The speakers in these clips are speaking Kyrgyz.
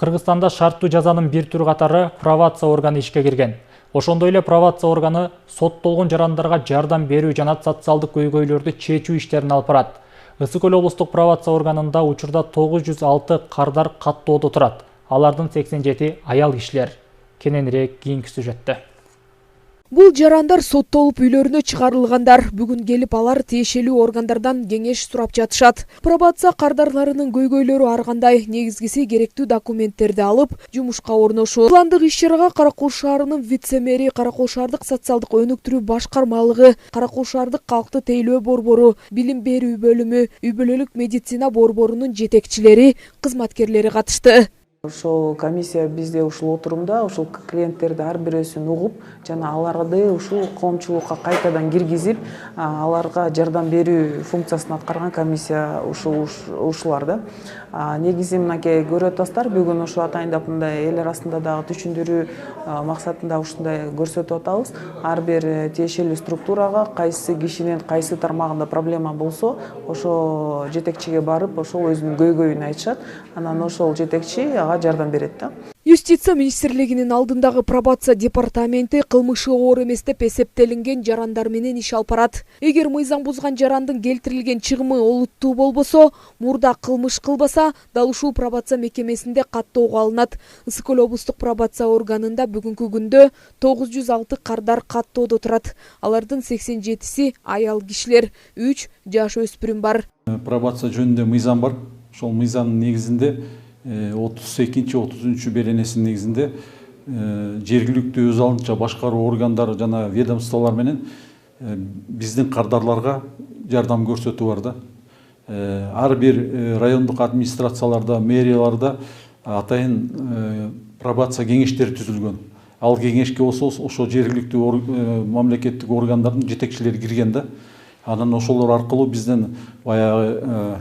Кыргызстанда шарттуу жазанын бир түрү катары пробация органы ишке кирген. Ошондой эле пробация органы соттолгон жарандарга жардам берүү жана социалдык көйгөйлөрдү чечүү иштерин алып барат. Ысык Көл облустук пробация органында учурда 906 кардар каттоодо турат. Алардын 87 аял кишилер. Кененирээк кийинки сюжетте. Бул жарандар соттолуп үйлөрүнө чыгарылгандар. Бүгүн келип алар тиешелүү органдардан кеңеш сурап жатышат. Пробация кардарларынын көйгөйлөрү ар кандай. Негизгиси керектүү документтерди алып, жумушка орношуу. Пландык иш-чарага Каракол шаарынын вице-мэри, Каракол шаардык социалдык өнүктүрүү башкармалыгы, Каракол шаардык калкты тейлөө борбору, билим берүү бөлүмү, үй бүлөлүк медицина борборунун жетекчилери, кызматкерлери катышты. Ошол комиссия бизде ушул отурумда ушул клиенттерди ар бирөөсүн угуп жана аларды ушул коомчулукка кайтадан киргизип, аларга жардам берүү функциясын аткарган комиссия ушулар да. Негизи мынакей көрүп атасыздар, бүгүн ошо атайындап мындай эл арасында дагы түшүндүрүү максатында ушундай көрсөтүп атабыз. Ар бир тиешелүү структурага кайсы кишинин кайсы тармагында проблема болсо, ошо жетекчиге барып, ошол өзүнүн көйгөйүн айтышат. Анан ошол жетекчи жардам берет да. Юстиция министрлигинин алдындагы пробация департаменти кылмышы оор эмес деп эсептелинген жарандар менен иш алып барат. Эгер мыйзам бузган жарандын келтирилген чыгымы олуттуу болбосо, мурда кылмыш кылбаса, дал ушул пробация мекемесинде каттоого алынат. Ысык Көл облустук пробация органында бүгүнкү күндө 906 кардар каттоодо турат. Алардын 87си аял кишилер, 3 жаш өспүрүм бар. Пробация жөнүндө мыйзам бар. Ошол мыйзамдын негизинде 32-33 беренесинин негизинде жергиликтүү өз алдынча башкаруу органдары жана ведомстволор менен биздин кардарларга жардам көрсөтүү бар да. Ар бир райондук администрацияларда, мэрияларда атайын пробация кеңештери түзүлгөн. Ал кеңешке ошо жергиликтүү мамлекеттик органдардын жетекчилери кирген да. Анан ошолор аркылуу бизден баягы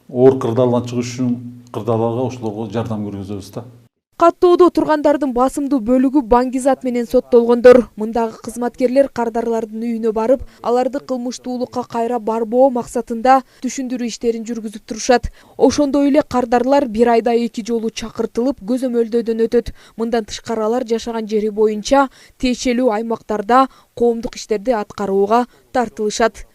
оор кырдаалдан чыгыш үчүн кырдаалга ошолорго жардам көрсөтөбүз да. Каттоодо тургандардын басымдуу бөлүгү баңгизат менен соттолгондор. Мындагы кызматкерлер кардарлардын үйүнө барып, аларды кылмыштуулукка кайра барбоо максатында түшүндүрүү иштерин жүргүзүп турушат. Ошондой эле кардарлар бир айда 2 жолу чакыртылып, көзөмөлдөөдөн өтөт. Мындан тышкары алар жашаган жери боюнча тиешелүү аймактарда коомдук иштерди аткарууга тартылышат.